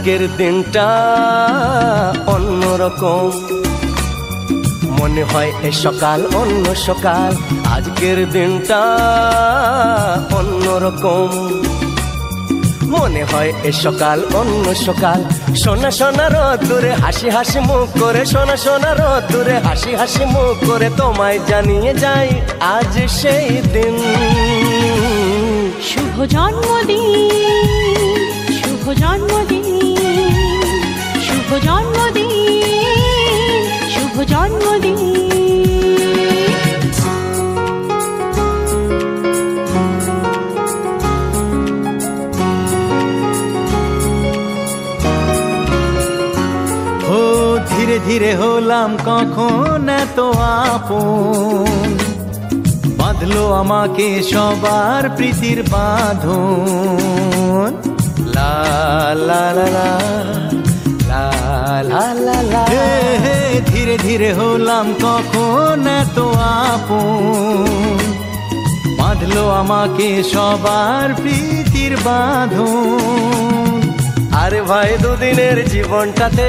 আজকের দিনটা অন্যরকম, মনে হয় এ সকাল অন্য সকাল। আজকের দিনটা অন্যরকম, মনে হয় এ সকাল অন্য সকাল। সোনা সোনা রোদ্দুরে হাসি হাসি মুখ করে, সোনা সোনা রোদ্দুরে হাসি হাসি মুখ করে তোমায় জানিয়ে যাই আজ সেই দিন। শুভ জন্মদিন, শুভ জন্মদিন, শুভ জন্মদিন, শুভ জন্মদিন। ধীরে ধীরে হলাম কখন এত আপন, বাঁধলো আমাকে সবার প্রীতির বাঁধন। লা লা লা লা লা লা লা লা। ধীরে ধীরে হলাম কখন এত আপন, বাঁধলো আমাকে সবার প্রীতির বাঁধন। আরে ভাই দুদিনের জীবনটাতে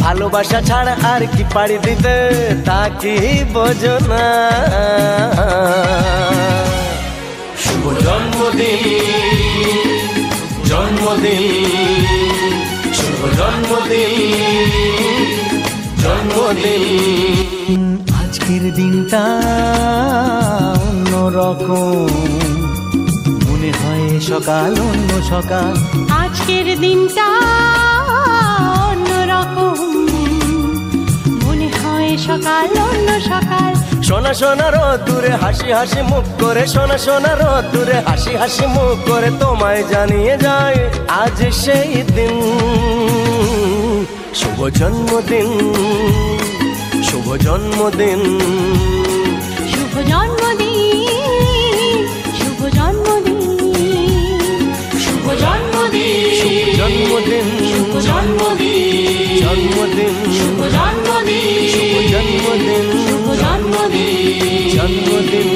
ভালোবাসা ছাড়া আর কি পাড়ি দিতে, তা কি বোঝো না? শুভ জন্মদিন, জন্মদিন, শুভ জন্মদিন, জন্মদিন। আজকের দিনটা অন্যরকম, মনে হয় সকাল অন্য সকাল। আজকের দিনটা অন্যরকম, মনে হয় সকাল অন্য সকাল। সোনা সোনা রোদ্দুরে হাসি হাসি মুখ করে, সোনা সোনা রোদ্দুরে হাসি হাসি মুখ করে তোমায় জানিয়ে যায় আজ সেই দিন। শুভ জন্মদিন, শুভ জন্মদিন, শুভ জন্মদিন, শুভ জন্মদিন, শুভ জন্মদিন, শুভ জন্মদিন, শুভ জন্মদিন, জন্মদিন, শুভ জন্মদিন, শুভ জন্মদিন, শুভ জন্মদিন, জন্মদিন।